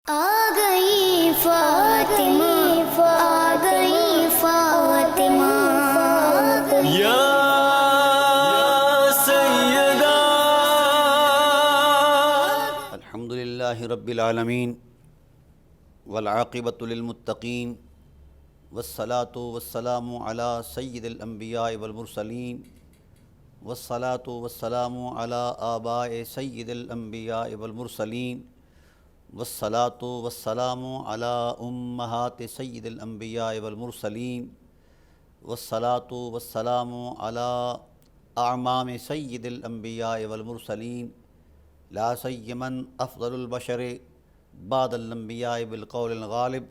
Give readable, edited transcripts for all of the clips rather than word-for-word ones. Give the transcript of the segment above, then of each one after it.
آ گئی فاطمہ، آ گئی فاطمہ، یا سیدہ الحمدللہ رب العالمین والعاقبۃ للمتقین والصلاۃ والسلام علی سید الانبیاء والمرسلین والصلاۃ والسلام علی آباء سید الانبیاء والمرسلین والصلاۃ والسلام علی امہات سید الانبیاء والمرسلین والصلاۃ والسلام علی اعمام سید الانبیاء والمرسلین لا سیمن افضل البشر بعد الانبیاء بالقول الغالب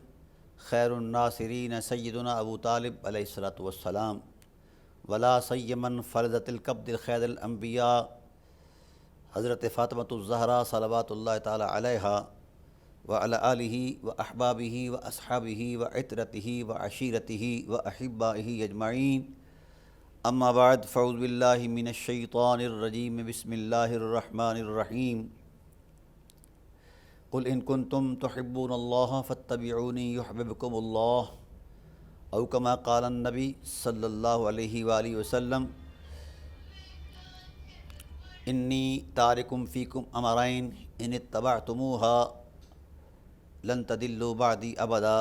خیر الناصرین سیدنا ابو طالب علیہ الصلاۃ والسلام ولا سیمن فرزۃ القبد خیر الانبیاء حضرت فاطمۃ الزہرا صلوات اللہ تعالی علیہا وعلی آلہ واحبابہ واصحابہ وعطرتہ وعشیرتہ واحبائہ اجمعین اما بعد فاعوذ باللہ من الشیطان الرجیم بسم اللہ الرحمن الرحیم قل ان کنتم تحبون اللہ فاتبعونی یحببکم اللہ او کما قال النبی صلی اللہ علیہ وآلہ وسلم انی تارکم فیکم امرین ان اتبعتموها لن تدلوا بعدی ابدا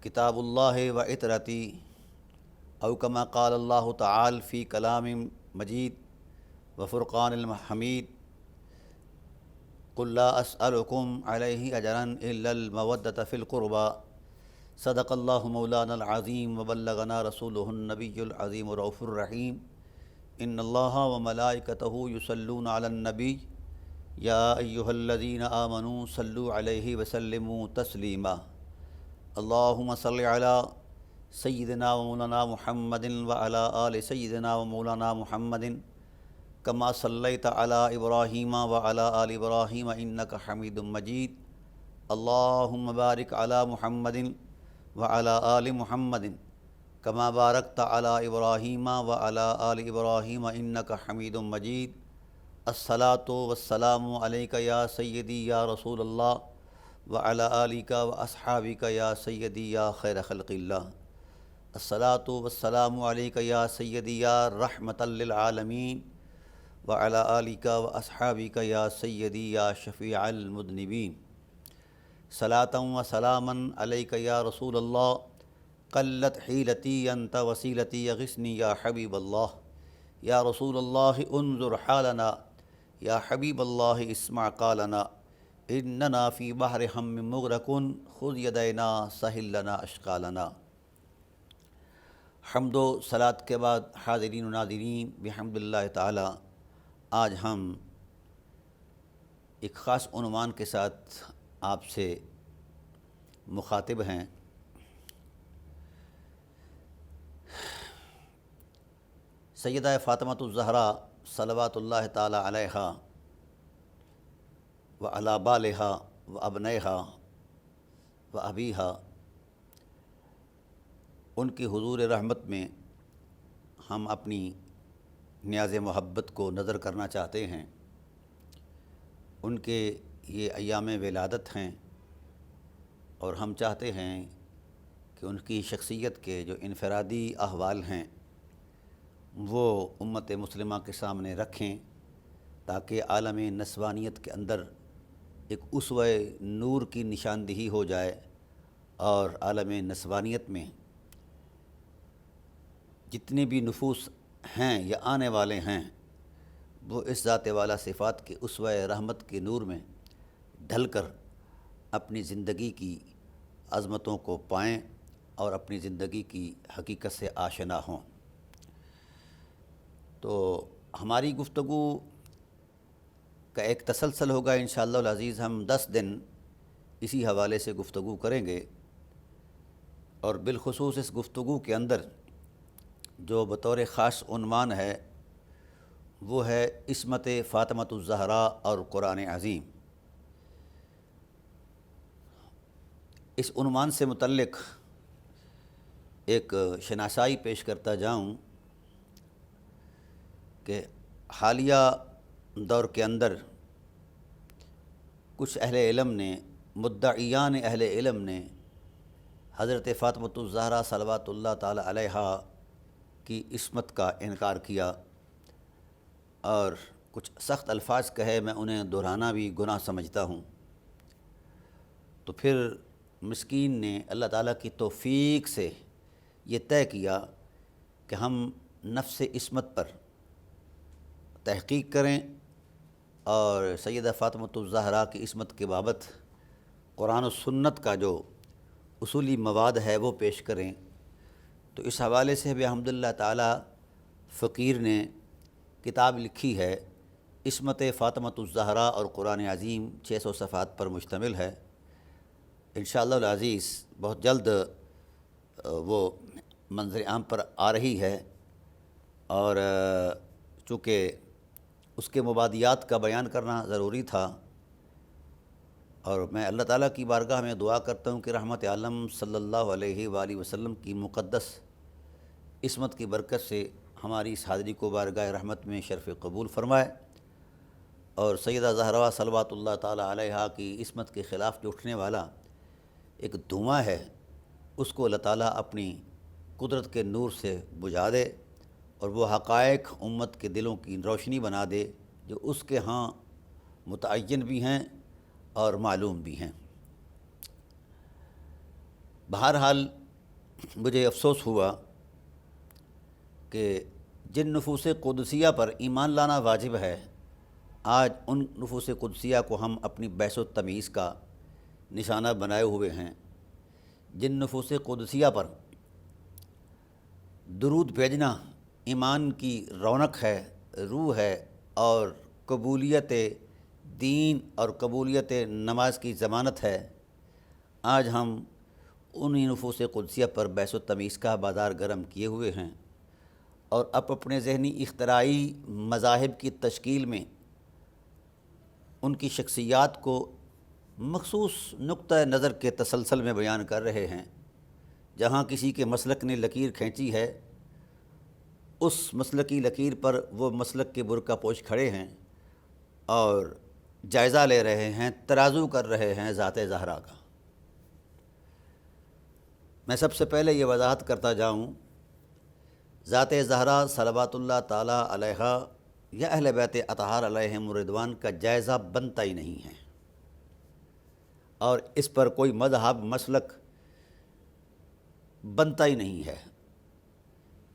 کتاب اللہ و عطرتی او کما قال اللہ تعالی فی کلام مجید و فرقان الحمید قل لا اسألکم علیہ اجرا الا المودۃ فی القربى صدق اللہ مولانا العظیم وبلغنا رسولہ النبی العظیم الرؤوف الرحیم ان اللہ وملائکتہ یصلون علی النبی یا ایہا الذین آمنوا صلوا علیہ وسلموا تسلیما اللہم صل علی سیدنا و مولانا محمد وعلی آل سیدنا و مولانا محمد کما صلیت علی ابراہیم وعلی آل ابراہیم انک حمید مجید اللہم بارک علی محمد وعلی آل محمد کما بارکت علی ابراہیم وعلی آل ابراہیم انک حمید مجید الصلاۃ والسلام علیک یا سیدی یا رسول اللہ وعلی آلک واصحابک یا سیدی یا خیر خلق اللہ الصلاۃ والسلام علیک یا سیدی یا رحمۃ للعالمین وعلی آلک واصحابک یا سیدی یا شفیع المذنبین صلاۃ و سلاما علیک یا رسول اللہ قلت حیلتی انت وسیلتی یغثنی یا حبیب اللہ یا رسول اللہ انظر حالنا یا حبیب اللہ اسمع قالنا اننا فی بحر ہم مغرقون خذ یدینا سہل لنا اشقالنا۔ حمد و صلاۃ کے بعد حاضرین و ناظرین بحمد اللہ تعالی آج ہم ایک خاص عنوان کے ساتھ آپ سے مخاطب ہیں۔ سیدہ فاطمۃ الزہرا صلوات اللہ تعالی علیہا و علی بالہا و ابنیہا و ابیہا، ان کی حضور رحمت میں ہم اپنی نیاز محبت کو نظر کرنا چاہتے ہیں۔ ان کے یہ ایام ولادت ہیں اور ہم چاہتے ہیں کہ ان کی شخصیت کے جو انفرادی احوال ہیں وہ امت مسلمہ کے سامنے رکھیں تاکہ عالم نسوانیت کے اندر ایک اسوہ نور کی نشاندہی ہو جائے اور عالم نسوانیت میں جتنے بھی نفوس ہیں یا آنے والے ہیں وہ اس ذات والا صفات کے اسوہ رحمت کے نور میں ڈھل کر اپنی زندگی کی عظمتوں کو پائیں اور اپنی زندگی کی حقیقت سے آشنا ہوں۔ تو ہماری گفتگو کا ایک تسلسل ہوگا انشاءاللہ العزیز۔ ہم 10 دن اسی حوالے سے گفتگو کریں گے اور بالخصوص اس گفتگو کے اندر جو بطور خاص عنوان ہے وہ ہے عصمت فاطمۃ الزہرا اور قرآن عظیم۔ اس عنوان سے متعلق ایک شناسائی پیش کرتا جاؤں کہ حالیہ دور کے اندر کچھ اہل علم نے، مدعیان اہل علم نے حضرت فاطمۃ الزہرا صلوات اللہ تعالی علیہا کی عصمت کا انکار کیا اور کچھ سخت الفاظ کہے، میں انہیں دہرانا بھی گناہ سمجھتا ہوں۔ تو پھر مسکین نے اللہ تعالیٰ کی توفیق سے یہ طے کیا کہ ہم نفس عصمت پر تحقیق کریں اور سیدہ فاطمۃ الزہرا کی عصمت کے بابت قرآن و سنت کا جو اصولی مواد ہے وہ پیش کریں۔ تو اس حوالے سے بھی الحمدللہ تعالیٰ فقیر نے کتاب لکھی ہے، عصمت فاطمۃ الزہرا اور قرآن عظیم 600 صفحات پر مشتمل ہے۔ انشاءاللہ العزیز بہت جلد وہ منظر عام پر آ رہی ہے، اور چونکہ اس کے مبادیات کا بیان کرنا ضروری تھا، اور میں اللہ تعالیٰ کی بارگاہ میں دعا کرتا ہوں کہ رحمت عالم صلی اللہ علیہ وآلہ وسلم کی مقدس عصمت کی برکت سے ہماری اس حاضری کو بارگاہ رحمت میں شرف قبول فرمائے، اور سیدہ زہرا صلوات اللہ تعالی علیہا کی عصمت کے خلاف جو اٹھنے والا ایک دھواں ہے اس کو اللہ تعالیٰ اپنی قدرت کے نور سے بجھا دے، اور وہ حقائق امت کے دلوں کی روشنی بنا دے جو اس کے ہاں متعین بھی ہیں اور معلوم بھی ہیں۔ بہرحال مجھے افسوس ہوا کہ جن نفوس قدسیہ پر ایمان لانا واجب ہے، آج ان نفوس قدسیہ کو ہم اپنی بحث و تمیز کا نشانہ بنائے ہوئے ہیں۔ جن نفوس قدسیہ پر درود بھیجنا ایمان کی رونق ہے، روح ہے، اور قبولیت دین اور قبولیت نماز کی ضمانت ہے، آج ہم انہی نفوس قدسیہ پر بحث و تمیز کا بازار گرم کیے ہوئے ہیں، اور اب اپنے ذہنی اختراعی مذاہب کی تشکیل میں ان کی شخصیات کو مخصوص نقطہ نظر کے تسلسل میں بیان کر رہے ہیں۔ جہاں کسی کے مسلک نے لکیر کھینچی ہے، اس مسلکی لکیر پر وہ مسلک کے برقع پوش کھڑے ہیں اور جائزہ لے رہے ہیں، ترازو کر رہے ہیں ذات زہرا کا۔ میں سب سے پہلے یہ وضاحت کرتا جاؤں، ذات زہرا صلوات اللہ تعالی علیہا یا اہل بیت اطہار علیہم الرضوان کا جائزہ بنتا ہی نہیں ہے، اور اس پر کوئی مذہب مسلک بنتا ہی نہیں ہے۔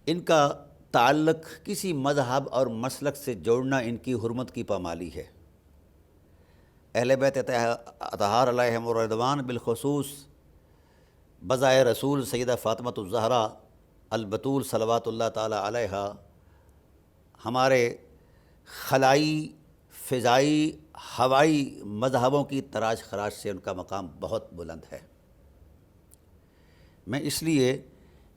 ان کا تعلق کسی مذہب اور مسلک سے جوڑنا ان کی حرمت کی پامالی ہے۔ اہل بیت اطہار علیہم الرضوان بالخصوص بجائے رسول سیدہ فاطمۃ الزہرا البتول صلوات اللہ تعالی علیہا ہمارے خلائی، فضائی، ہوائی مذہبوں کی تراش خراش سے ان کا مقام بہت بلند ہے۔ میں اس لیے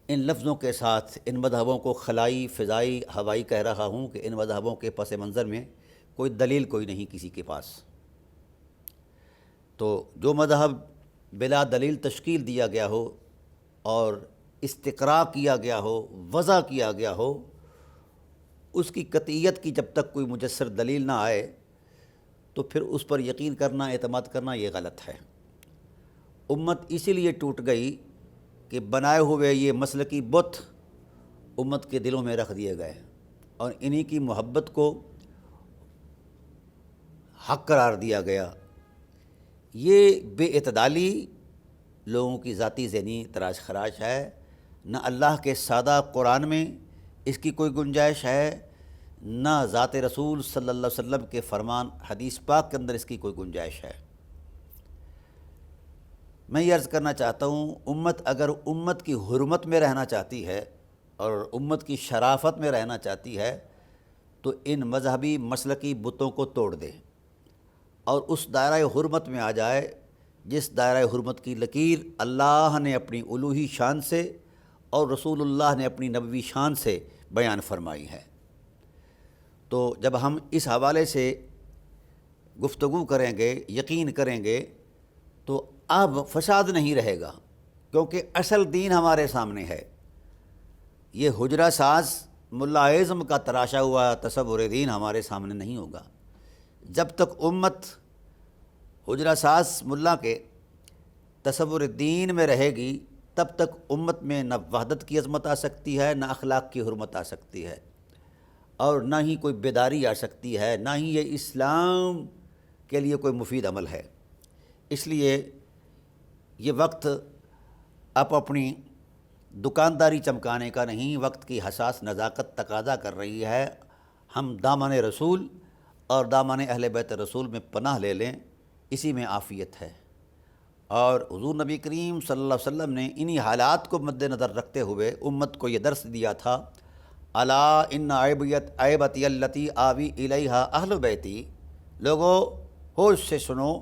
ان لفظوں کے ساتھ ان مذہبوں کو خلائی، فضائی، ہوائی کہہ رہا ہوں کہ ان مذہبوں کے پس منظر میں کوئی دلیل کوئی نہیں کسی کے پاس۔ تو جو مذہب بلا دلیل تشکیل دیا گیا ہو اور استقراء کیا گیا ہو، وضع کیا گیا ہو، اس کی قطعیت کی جب تک کوئی مجسر دلیل نہ آئے تو پھر اس پر یقین کرنا، اعتماد کرنا یہ غلط ہے۔ امت اسی لیے ٹوٹ گئی کہ بنائے ہوئے یہ مسلکی بت امت کے دلوں میں رکھ دیے گئے، اور انہی کی محبت کو حق قرار دیا گیا۔ یہ بے اعتدالی لوگوں کی ذاتی ذہنی تراش خراش ہے، نہ اللہ کے سادہ قرآن میں اس کی کوئی گنجائش ہے، نہ ذات رسول صلی اللہ علیہ وسلم کے فرمان حدیث پاک کے اندر اس کی کوئی گنجائش ہے۔ میں یہ عرض کرنا چاہتا ہوں، امت اگر امت کی حرمت میں رہنا چاہتی ہے اور امت کی شرافت میں رہنا چاہتی ہے تو ان مذہبی مسلکی بتوں کو توڑ دے اور اس دائرہ حرمت میں آ جائے جس دائرہ حرمت کی لکیر اللہ نے اپنی الوہی شان سے اور رسول اللہ نے اپنی نبوی شان سے بیان فرمائی ہے۔ تو جب ہم اس حوالے سے گفتگو کریں گے، یقین کریں گے، تو اب فساد نہیں رہے گا، کیونکہ اصل دین ہمارے سامنے ہے۔ یہ حجرہ ساز ملا اعظم کا تراشا ہوا تصور دین ہمارے سامنے نہیں ہوگا۔ جب تک امت حجرہ ساز ملا کے تصور دین میں رہے گی تب تک امت میں نہ وحدت کی عظمت آ سکتی ہے، نہ اخلاق کی حرمت آ سکتی ہے، اور نہ ہی کوئی بیداری آ سکتی ہے، نہ ہی یہ اسلام کے لیے کوئی مفید عمل ہے۔ اس لیے یہ وقت آپ اپنی دکانداری چمکانے کا نہیں، وقت کی حساس نزاکت تقاضا کر رہی ہے ہم دامن رسول اور دامن اہل بیت رسول میں پناہ لے لیں، اسی میں عافیت ہے۔ اور حضور نبی کریم صلی اللہ علیہ وسلم نے انہی حالات کو مد نظر رکھتے ہوئے امت کو یہ درس دیا تھا، الا ان عیبتی التی آوی الیہا اہل بیتی، لوگو ہوش سے سنو،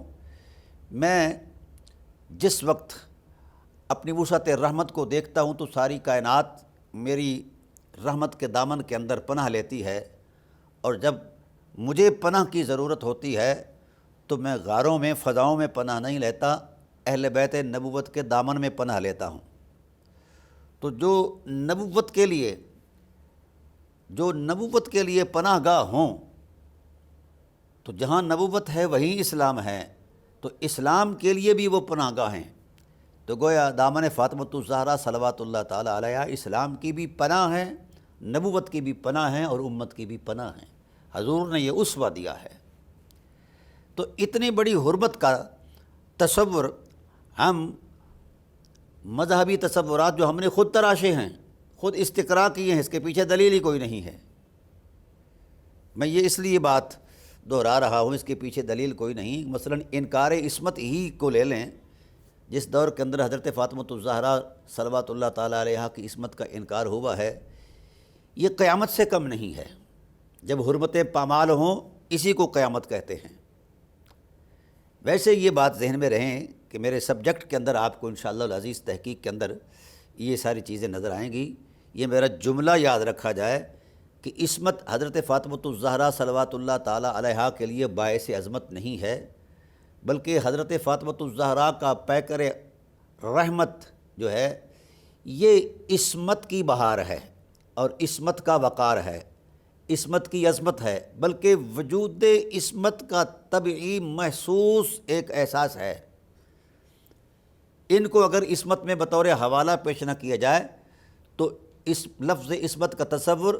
میں جس وقت اپنی وسعت رحمت کو دیکھتا ہوں تو ساری کائنات میری رحمت کے دامن کے اندر پناہ لیتی ہے، اور جب مجھے پناہ کی ضرورت ہوتی ہے تو میں غاروں میں فضاؤں میں پناہ نہیں لیتا، اہل بیت نبوت کے دامن میں پناہ لیتا ہوں۔ تو جو نبوت کے لیے پناہ گاہ ہوں، تو جہاں نبوت ہے وہیں اسلام ہے، تو اسلام کے لیے بھی وہ پناہ گاہ ہیں۔ تو گویا دامن فاطمۃ الزہرا صلوات اللہ تعالی علیہا اسلام کی بھی پناہ ہے، نبوت کی بھی پناہ ہے، اور امت کی بھی پناہ ہے۔ حضور نے یہ اسوہ دیا ہے۔ تو اتنی بڑی حرمت کا تصور ہم مذہبی تصورات جو ہم نے خود تراشے ہیں، خود استقراء کیے ہیں، اس کے پیچھے دلیل ہی کوئی نہیں ہے۔ میں یہ اس لیے بات دہرا رہا ہوں، اس کے پیچھے دلیل کوئی نہیں۔ مثلا انکار عصمت ہی کو لے لیں، جس دور کے اندر حضرت فاطمۃ الزہرا صلوات اللہ تعالی علیہا کی عصمت کا انکار ہوا ہے، یہ قیامت سے کم نہیں ہے۔ جب حرمتیں پامال ہوں، اسی کو قیامت کہتے ہیں۔ ویسے یہ بات ذہن میں رہیں کہ میرے سبجیکٹ کے اندر آپ کو انشاءاللہ العزیز تحقیق کے اندر یہ ساری چیزیں نظر آئیں گی۔ یہ میرا جملہ یاد رکھا جائے کہ عصمت حضرت فاطمۃ الزہرا صلوات اللہ تعالی علیہا کے لیے باعث عظمت نہیں ہے، بلکہ حضرت فاطمۃ الزہرا کا پیکر رحمت جو ہے یہ عصمت کی بہار ہے، اور عصمت کا وقار ہے، عصمت کی عظمت ہے، بلکہ وجود عصمت کا طبعی محسوس ایک احساس ہے۔ ان کو اگر عصمت میں بطور حوالہ پیش نہ کیا جائے تو اس لفظ عصمت کا تصور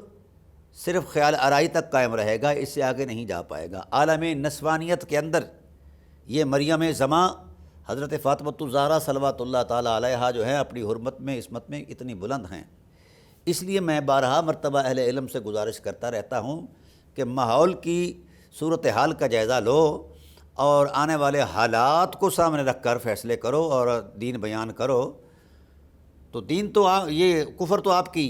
صرف خیال آرائی تک قائم رہے گا، اس سے آگے نہیں جا پائے گا۔ عالم نسوانیت کے اندر یہ مریم زماں حضرت فاطمۃ الزہرا صلوات اللہ تعالی علیہا جو ہیں اپنی حرمت میں عصمت میں اتنی بلند ہیں۔ اس لیے میں بارہا مرتبہ اہل علم سے گزارش کرتا رہتا ہوں کہ ماحول کی صورتحال کا جائزہ لو اور آنے والے حالات کو سامنے رکھ کر فیصلے کرو اور دین بیان کرو۔ تو دین تو یہ کفر تو آپ کی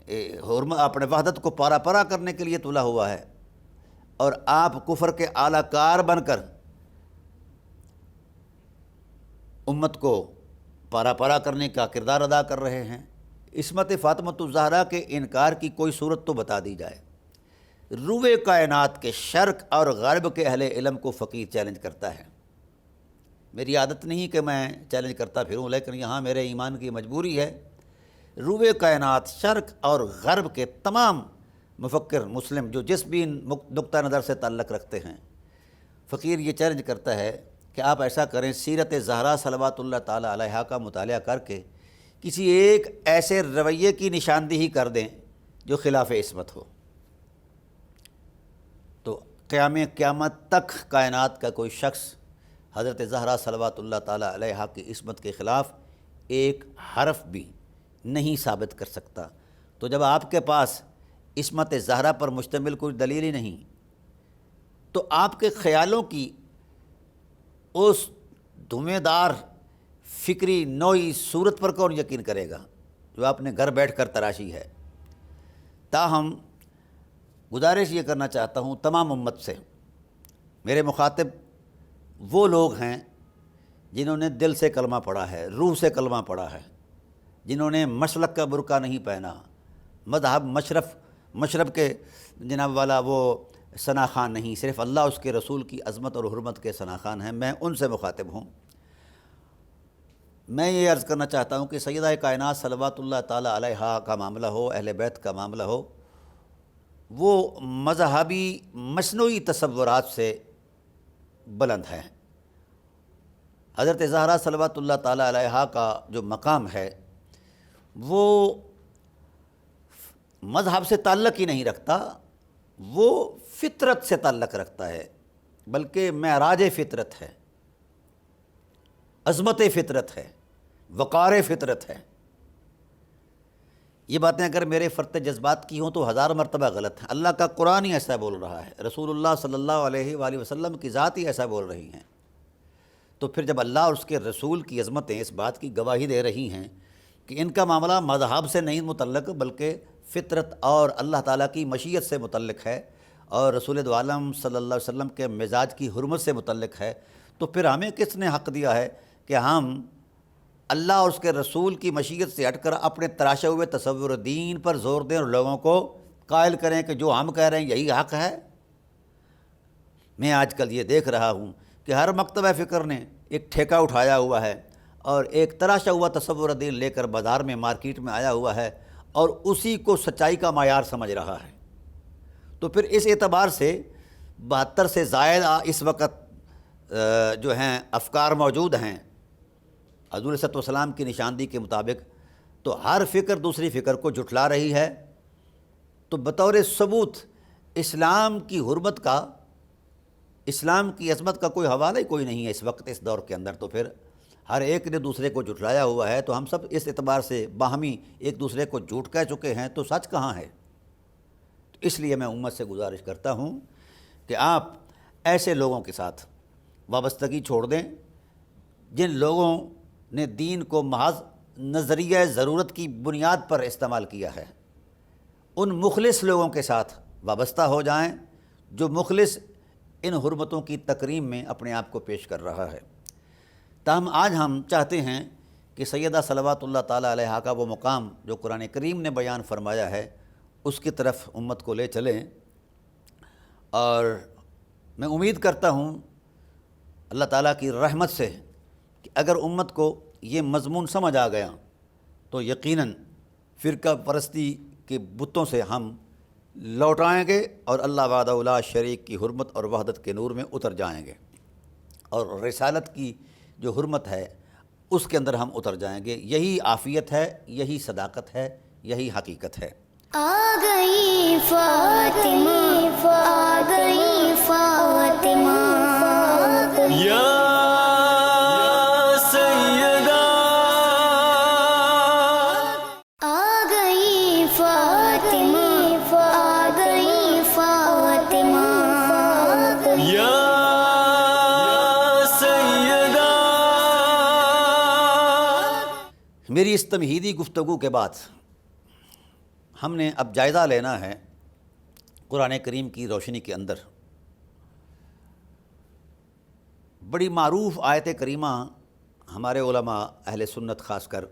اپنے وحدت کو پارا پارا کرنے کے لیے تلا ہوا ہے، اور آپ کفر کے اعلی کار بن کر امت کو پارا پارا کرنے کا کردار ادا کر رہے ہیں۔ عصمت فاطمۃ الزہرا کے انکار کی کوئی صورت تو بتا دی جائے۔ روئے کائنات کے شرق اور غرب کے اہل علم کو فقیر چیلنج کرتا ہے۔ میری عادت نہیں کہ میں چیلنج کرتا پھروں، لیکن یہاں میرے ایمان کی مجبوری ہے۔ روئے کائنات شرق اور غرب کے تمام مفکر مسلم جو جس بھی نقطہ نظر سے تعلق رکھتے ہیں، فقیر یہ چیلنج کرتا ہے کہ آپ ایسا کریں، سیرت زہرا صلوات اللہ تعالی علیہا کا مطالعہ کر کے کسی ایک ایسے رویے کی نشاندہی کر دیں جو خلاف عصمت ہو، تو قیامت تک کائنات کا کوئی شخص حضرت زہرا صلوات اللہ تعالی علیہا کی عصمت کے خلاف ایک حرف بھی نہیں ثابت کر سکتا۔ تو جب آپ کے پاس عصمت زہرا پر مشتمل کوئی دلیل ہی نہیں، تو آپ کے خیالوں کی اس دھویں دار فکری نوعی صورت پر کون یقین کرے گا جو آپ نے گھر بیٹھ کر تراشی ہے۔ تاہم گزارش یہ کرنا چاہتا ہوں تمام امت سے، میرے مخاطب وہ لوگ ہیں جنہوں نے دل سے کلمہ پڑھا ہے، روح سے کلمہ پڑھا ہے، جنہوں نے مشرق کا برقع نہیں پہنا، مذہب مشرب کے جناب والا وہ ثناخوان نہیں، صرف اللہ اس کے رسول کی عظمت اور حرمت کے ثناخوان ہیں، میں ان سے مخاطب ہوں۔ میں یہ عرض کرنا چاہتا ہوں کہ سیدہ کائنات صلوات اللہ تعالی علیہا کا معاملہ ہو، اہل بیت کا معاملہ ہو، وہ مذہبی مصنوعی تصورات سے بلند ہیں، حضرت زہرا صلوات اللہ تعالیٰ علیہا کا جو مقام ہے وہ مذہب سے تعلق ہی نہیں رکھتا، وہ فطرت سے تعلق رکھتا ہے، بلکہ معراج فطرت ہے، عظمت فطرت ہے، وقار فطرت ہے۔ یہ باتیں اگر میرے فرط جذبات کی ہوں تو 1000 مرتبہ غلط ہیں۔ اللہ کا قرآن ہی ایسا بول رہا ہے، رسول اللہ صلی اللہ علیہ وآلہ وسلم کی ذات ہی ایسا بول رہی ہیں، تو پھر جب اللہ اور اس کے رسول کی عظمتیں اس بات کی گواہی دے رہی ہیں کہ ان کا معاملہ مذہب سے نہیں متعلق بلکہ فطرت اور اللہ تعالیٰ کی مشیت سے متعلق ہے اور رسول دو عالم صلی اللہ علیہ وسلم کے مزاج کی حرمت سے متعلق ہے، تو پھر ہمیں کس نے حق دیا ہے کہ ہم اللہ اور اس کے رسول کی مشیت سے ہٹ کر اپنے تراشے ہوئے تصور دین پر زور دیں اور لوگوں کو قائل کریں کہ جو ہم کہہ رہے ہیں یہی حق ہے؟ میں آج کل یہ دیکھ رہا ہوں کہ ہر مکتبہ فکر نے ایک ٹھیکہ اٹھایا ہوا ہے اور ایک تراشا ہوا تصور دین لے کر بازار میں مارکیٹ میں آیا ہوا ہے اور اسی کو سچائی کا معیار سمجھ رہا ہے۔ تو پھر اس اعتبار سے 72 سے زائد اس وقت جو ہیں افکار موجود ہیں حضور صلی اللہ علیہ وسلم کی نشاندہی کے مطابق، تو ہر فکر دوسری فکر کو جھٹلا رہی ہے۔ تو بطور ثبوت اسلام کی حرمت کا، اسلام کی عظمت کا کوئی حوالہ ہی کوئی نہیں ہے اس وقت اس دور کے اندر، تو پھر ہر ایک نے دوسرے کو جھٹلایا ہوا ہے، تو ہم سب اس اعتبار سے باہمی ایک دوسرے کو جھوٹ کہہ چکے ہیں، تو سچ کہاں ہے؟ اس لیے میں امت سے گزارش کرتا ہوں کہ آپ ایسے لوگوں کے ساتھ وابستگی چھوڑ دیں جن لوگوں نے دین کو محض نظریہ ضرورت کی بنیاد پر استعمال کیا ہے، ان مخلص لوگوں کے ساتھ وابستہ ہو جائیں جو مخلص ان حرمتوں کی تکریم میں اپنے آپ کو پیش کر رہا ہے۔ تاہم آج ہم چاہتے ہیں کہ سیدہ صلوات اللہ تعالیٰ علیہا کا وہ مقام جو قرآن کریم نے بیان فرمایا ہے اس کی طرف امت کو لے چلیں، اور میں امید کرتا ہوں اللہ تعالیٰ کی رحمت سے کہ اگر امت کو یہ مضمون سمجھ آ گیا تو یقیناً فرقہ پرستی کے بتوں سے ہم لوٹائیں گے اور اللہ وحدہ لا شریک کی حرمت اور وحدت کے نور میں اتر جائیں گے، اور رسالت کی جو حرمت ہے اس کے اندر ہم اتر جائیں گے۔ یہی عافیت ہے، یہی صداقت ہے، یہی حقیقت ہے۔ آ گئی فاطمہ، آ گئی فاطمہ، یا سیدہ، آ گئی فاطمہ، آ گئی فاطمہ، یا سیدہ۔ میری اس تمہیدی گفتگو کے بعد ہم نے اب جائزہ لینا ہے قرآن کریم کی روشنی کے اندر۔ بڑی معروف آیت کریمہ ہمارے علماء اہل سنت خاص کر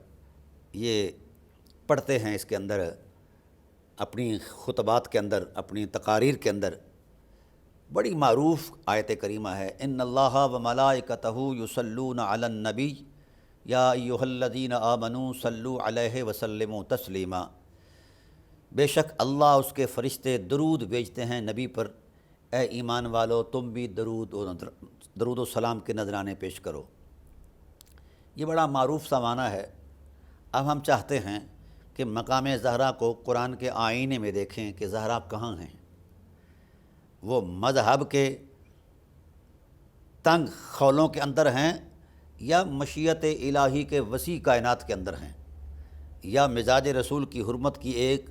یہ پڑھتے ہیں، اس کے اندر اپنی خطبات کے اندر، اپنی تقاریر کے اندر بڑی معروف آیت کریمہ ہے، ان اللہ و ملائکتہ یصلون علی النبی یا ایھا الذین آمنوا صلوا علیہ وسلموا تسلیما۔ بے شک اللہ اس کے فرشتے درود بھیجتے ہیں نبی پر، اے ایمان والو تم بھی درود و سلام کے نذرانے پیش کرو۔ یہ بڑا معروف سا معنی ہے۔ اب ہم چاہتے ہیں کہ مقام زہرا کو قرآن کے آئینے میں دیکھیں کہ زہرا کہاں ہیں، وہ مذہب کے تنگ خولوں کے اندر ہیں یا مشیت الہی کے وسیع کائنات کے اندر ہیں، یا مزاج رسول کی حرمت کی ایک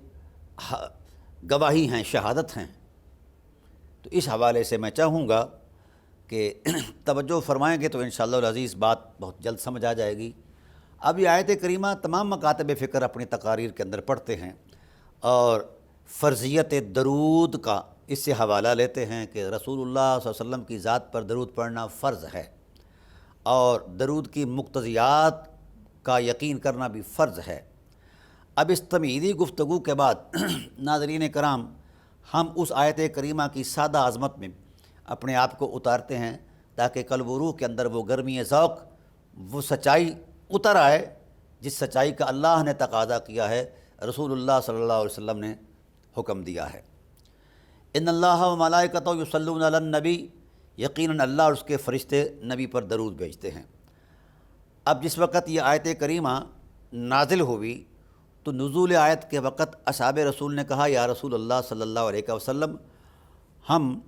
گواہی ہیں، شہادت ہیں۔ تو اس حوالے سے میں چاہوں گا کہ توجہ فرمائیں گے تو انشاءاللہ العزیز بات بہت جلد سمجھ آ جائے گی۔ اب یہ آیت کریمہ تمام مکاتب فکر اپنی تقاریر کے اندر پڑھتے ہیں اور فرضیت درود کا اس سے حوالہ لیتے ہیں کہ رسول اللہ صلی اللہ علیہ وسلم کی ذات پر درود پڑھنا فرض ہے، اور درود کی مقتضیات کا یقین کرنا بھی فرض ہے۔ اب اس تمہیدی گفتگو کے بعد ناظرین کرام، ہم اس آیت کریمہ کی سادہ عظمت میں اپنے آپ کو اتارتے ہیں تاکہ قلب و روح کے اندر وہ گرمی ذوق، وہ سچائی اتر آئے جس سچائی کا اللہ نے تقاضا کیا ہے، رسول اللہ صلی اللہ علیہ وسلم نے حکم دیا ہے۔ ان اللہ و ملائکتہ یصلون علی النبی، یقیناً اللہ اور اس کے فرشتے نبی پر درود بھیجتے ہیں۔ اب جس وقت یہ آیت کریمہ نازل ہوئی تو نزول آیت کے وقت اصحاب رسول نے کہا یا رسول اللہ صلی اللہ علیہ وسلم، ہم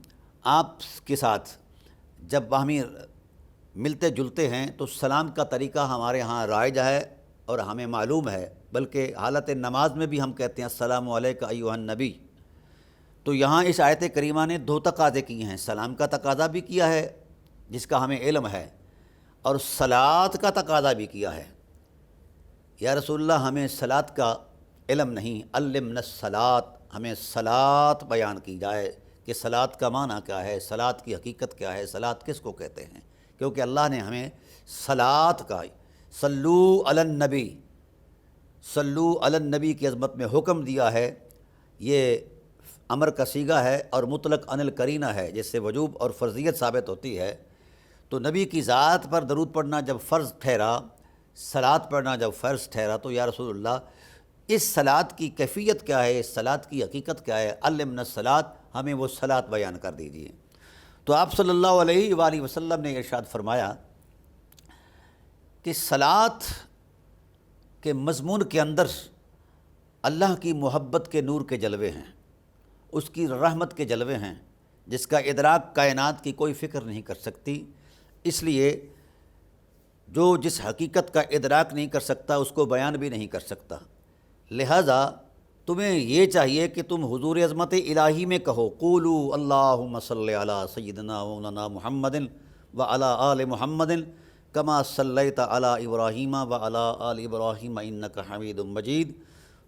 آپ کے ساتھ جب باہمی ملتے جلتے ہیں تو سلام کا طریقہ ہمارے ہاں رائج ہے اور ہمیں معلوم ہے، بلکہ حالت نماز میں بھی ہم کہتے ہیں السلام علیکم ایھا النبی۔ تو یہاں اس آیت کریمہ نے دو تقاضے کیے ہیں، سلام کا تقاضا بھی کیا ہے جس کا ہمیں علم ہے، اور صلاۃ کا تقاضا بھی کیا ہے۔ یا رسول اللہ ہمیں صلاۃ کا علم نہیں، علمنا الصلاۃ، ہمیں صلاۃ بیان کی جائے کہ صلاۃ کا معنی کیا ہے، صلاۃ کی حقیقت کیا ہے، صلاۃ کس کو کہتے ہیں، کیونکہ اللہ نے ہمیں صلاۃ کا صلو علی النبی، صلو علی النبی کی عظمت میں حکم دیا ہے۔ یہ امر کا صیغہ ہے اور مطلق عن القرینہ ہے، جس سے وجوب اور فرضیت ثابت ہوتی ہے۔ تو نبی کی ذات پر درود پڑھنا جب فرض ٹھہرا، صلاۃ پڑھنا جب فرض ٹھہرا، تو یا رسول اللہ اس صلاۃ کی کیفیت کیا ہے، اس صلاۃ کی حقیقت کیا ہے، علمنا الصلاۃ، ہمیں وہ صلاۃ بیان کر دیجیے۔ تو آپ صلی اللہ علیہ وآلہ وسلم نے ارشاد فرمایا کہ صلاۃ کے مضمون کے اندر اللہ کی محبت کے نور کے جلوے ہیں، اس کی رحمت کے جلوے ہیں، جس کا ادراک کائنات کی کوئی فکر نہیں کر سکتی۔ اس لیے جو جس حقیقت کا ادراک نہیں کر سکتا اس کو بیان بھی نہیں کر سکتا، لہذا تمہیں یہ چاہیے کہ تم حضور عظمت الہی میں کہو قولوا اللہم صلی علی سیدنا مولانا محمد وعلی آل محمد کما صلیت علی ابراہیم وعلی آل ابراہیم انک حمید مجید۔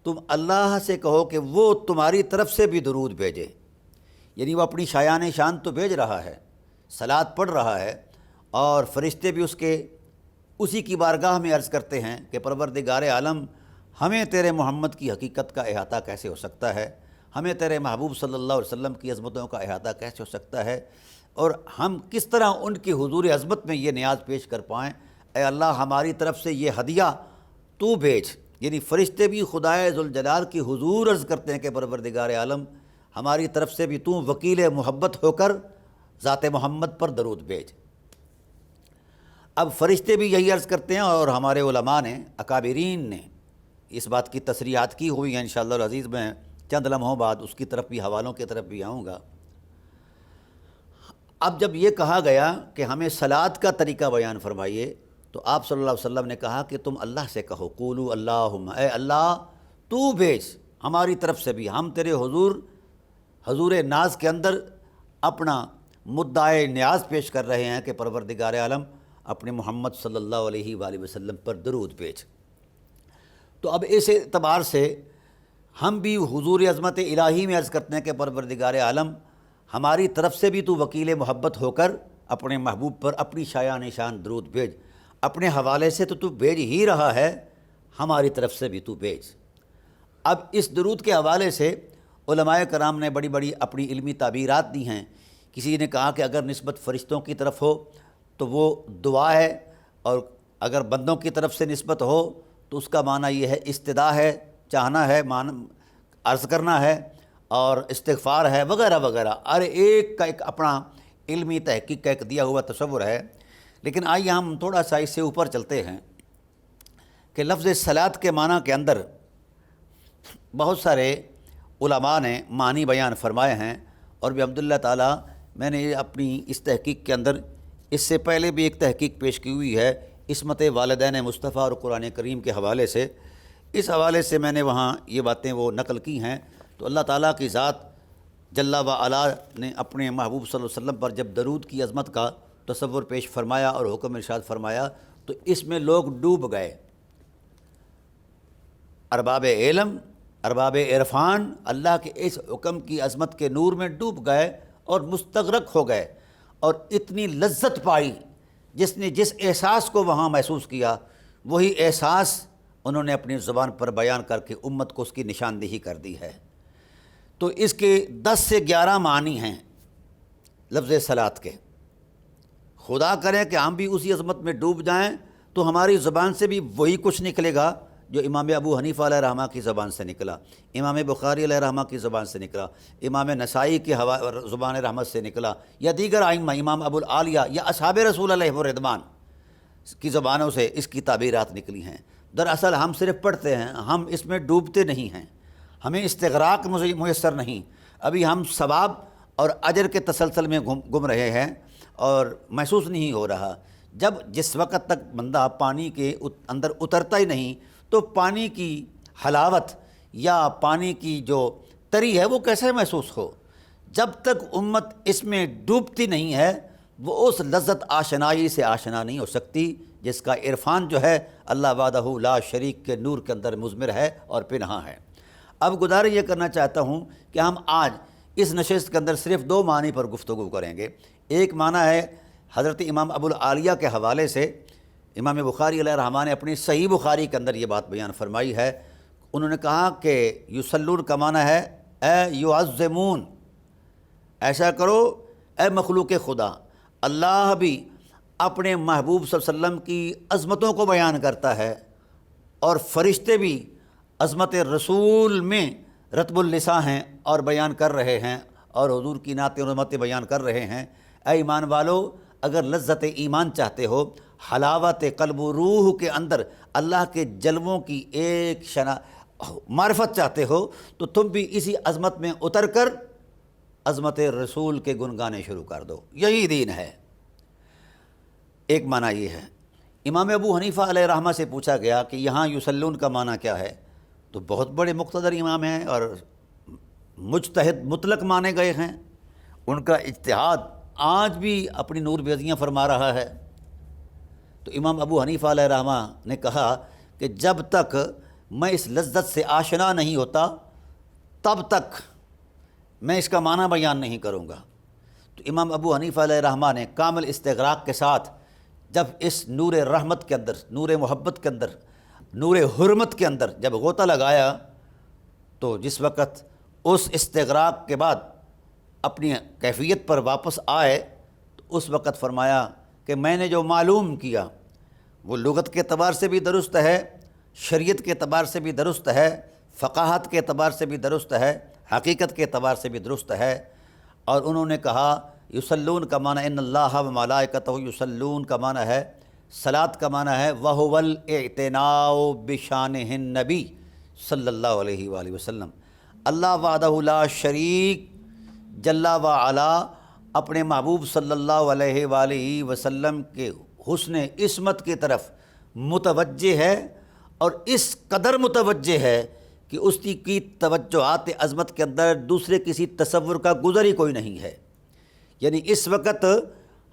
تم اللہ سے کہو کہ وہ تمہاری طرف سے بھی درود بھیجے، یعنی وہ اپنی شایان شان تو بھیج رہا ہے، صلاۃ پڑھ رہا ہے، اور فرشتے بھی اسی کی بارگاہ میں عرض کرتے ہیں کہ پروردگار عالم، ہمیں تیرے محمد کی حقیقت کا احاطہ کیسے ہو سکتا ہے، ہمیں تیرے محبوب صلی اللہ علیہ وسلم کی عظمتوں کا احاطہ کیسے ہو سکتا ہے، اور ہم کس طرح ان کی حضور عظمت میں یہ نیاز پیش کر پائیں۔ اے اللہ ہماری طرف سے یہ ہدیہ تو بھیج، یعنی فرشتے بھی خدائے ذوالجلال کی حضور عرض کرتے ہیں کہ پروردگار عالم ہماری طرف سے بھی تو وکیل محبت ہو کر ذات محمد پر درود بھیج۔ اب فرشتے بھی یہی عرض کرتے ہیں، اور ہمارے علماء نے، اکابرین نے اس بات کی تصریحات کی ہوئی ہیں، انشاءاللہ العزیز میں چند لمحوں بعد اس کی طرف بھی، حوالوں کی طرف بھی آؤں گا۔ اب جب یہ کہا گیا کہ ہمیں صلاۃ کا طریقہ بیان فرمائیے، تو آپ صلی اللہ علیہ وسلم نے کہا کہ تم اللہ سے کہو قولوا اللہم، اے اللہ تو بھیج ہماری طرف سے بھی، ہم تیرے حضور ناز کے اندر اپنا مدعائے نیاز پیش کر رہے ہیں کہ پروردگار عالم اپنے محمد صلی اللہ علیہ وآلہ وسلم پر درود بھیج۔ تو اب اس اعتبار سے ہم بھی حضور عظمت الہی میں عرض کرتے ہیں کہ پروردگار عالم ہماری طرف سے بھی تو وکیل محبت ہو کر اپنے محبوب پر اپنی شایان شان درود بھیج، اپنے حوالے سے تو بھیج ہی رہا ہے، ہماری طرف سے بھی تو بھیج۔ اب اس درود کے حوالے سے علماء کرام نے بڑی بڑی اپنی علمی تعبیرات دی ہیں۔ کسی نے کہا کہ اگر نسبت فرشتوں کی طرف ہو تو وہ دعا ہے، اور اگر بندوں کی طرف سے نسبت ہو تو اس کا معنی یہ ہے استدعا ہے، چاہنا ہے، عرض کرنا ہے، اور استغفار ہے، وغیرہ وغیرہ۔ ہر ایک کا ایک اپنا علمی تحقیق کا ایک دیا ہوا تصور ہے۔ لیکن آئیے ہم تھوڑا سا اس سے اوپر چلتے ہیں کہ لفظ صلاۃ کے معنی کے اندر بہت سارے علماء نے معنی بیان فرمائے ہیں، اور بحمداللہ تعالیٰ میں نے اپنی اس تحقیق کے اندر اس سے پہلے بھی ایک تحقیق پیش کی ہوئی ہے عصمت والدین مصطفیٰ اور قرآن کریم کے حوالے سے۔ اس حوالے سے میں نے وہاں یہ باتیں وہ نقل کی ہیں۔ تو اللہ تعالیٰ کی ذات جل و علا نے اپنے محبوب صلی اللہ علیہ وسلم پر جب درود کی عظمت کا تصور پیش فرمایا اور حکم ارشاد فرمایا تو اس میں لوگ ڈوب گئے، ارباب علم، ارباب عرفان اللہ کے اس حکم کی عظمت کے نور میں ڈوب گئے اور مستغرق ہو گئے، اور اتنی لذت پائی جس نے جس احساس کو وہاں محسوس کیا، وہی احساس انہوں نے اپنی زبان پر بیان کر کے امت کو اس کی نشاندہی کر دی ہے۔ تو اس کے 10 سے 11 معنی ہیں لفظ صلاۃ کے۔ خدا کرے کہ ہم بھی اسی عظمت میں ڈوب جائیں تو ہماری زبان سے بھی وہی کچھ نکلے گا جو امام ابو حنیفہ علیہ رحمہ کی زبان سے نکلا، امام بخاری علیہ رحمہ کی زبان سے نکلا، امام نسائی کی زبان رحمت سے نکلا، یا دیگر ائمہ، امام ابو العالیہ یا اصحاب رسول علیہ الرضوان۔ کی زبانوں سے اس کی تعبیرات نکلی ہیں۔ دراصل ہم صرف پڑھتے ہیں، ہم اس میں ڈوبتے نہیں ہیں، ہمیں استغراق میسر نہیں، ابھی ہم ثواب اور اجر کے تسلسل میں گم رہے ہیں اور محسوس نہیں ہو رہا۔ جس وقت تک بندہ پانی کے اندر اترتا ہی نہیں تو پانی کی حلاوت یا پانی کی جو تری ہے وہ کیسے محسوس ہو؟ جب تک امت اس میں ڈوبتی نہیں ہے وہ اس لذت آشنائی سے آشنا نہیں ہو سکتی جس کا عرفان جو ہے اللہ وحدہ لا شریک کے نور کے اندر مضمر ہے اور پنہاں ہے۔ اب گزارش یہ کرنا چاہتا ہوں کہ ہم آج اس نشست کے اندر صرف 2 معنی پر گفتگو کریں گے۔ ایک معنی ہے حضرت امام ابو العالیہ کے حوالے سے، امام بخاری علیہ الرحمہ نے اپنی صحیح بخاری کے اندر یہ بات بیان فرمائی ہے۔ انہوں نے کہا کہ یصلون کا معنی ہے اے یعظمون، ایسا کرو اے مخلوق خدا۔ اللہ بھی اپنے محبوب صلی اللہ علیہ وسلم کی عظمتوں کو بیان کرتا ہے اور فرشتے بھی عظمت رسول میں رتب اللساں ہیں اور بیان کر رہے ہیں اور حضور کی نعتیں اور عظمتیں بیان کر رہے ہیں۔ اے ایمان والو، اگر لذت ایمان چاہتے ہو، حلاوت قلب و روح کے اندر اللہ کے جلووں کی ایک معرفت چاہتے ہو تو تم بھی اسی عظمت میں اتر کر عظمت رسول کے گن گانے شروع کر دو، یہی دین ہے۔ ایک معنی یہ ہے۔ امام ابو حنیفہ علیہ الرحمہ سے پوچھا گیا کہ یہاں یصلون کا معنی کیا ہے؟ تو بہت بڑے مقتدر امام ہیں اور مجتہد مطلق مانے گئے ہیں، ان کا اجتہاد آج بھی اپنی نور بیضیاں فرما رہا ہے۔ تو امام ابو حنیفہ علیہ الرحمہ نے کہا کہ جب تک میں اس لذت سے آشنا نہیں ہوتا تب تک میں اس کا معنی بیان نہیں کروں گا۔ تو امام ابو حنیفہ علیہ الرحمہ نے کامل استغراق کے ساتھ جب اس نور رحمت کے اندر، نور محبت کے اندر، نور حرمت کے اندر جب غوطہ لگایا تو جس وقت اس استغراق کے بعد اپنی کیفیت پر واپس آئے تو اس وقت فرمایا کہ میں نے جو معلوم کیا وہ لغت کے اعتبار سے بھی درست ہے، شریعت کے اعتبار سے بھی درست ہے، فقاہت کے اعتبار سے بھی درست ہے، حقیقت کے اعتبار سے بھی درست ہے۔ اور انہوں نے کہا یصلون کا معنی ان اللہ و ملائکتہ یصلون کا معنی ہے، صلاۃ کا معنی ہے وہو الاعتناء بشانہ النبی صلی اللہ علیہ وآلہ وسلم۔ اللہ وحدہ لا شریک جل و علا اپنے محبوب صلی اللہ علیہ وآلہ وسلم کے حسن عصمت کی طرف متوجہ ہے اور اس قدر متوجہ ہے کہ اس کی توجہات عظمت کے اندر دوسرے کسی تصور کا گزر ہی کوئی نہیں ہے۔ یعنی اس وقت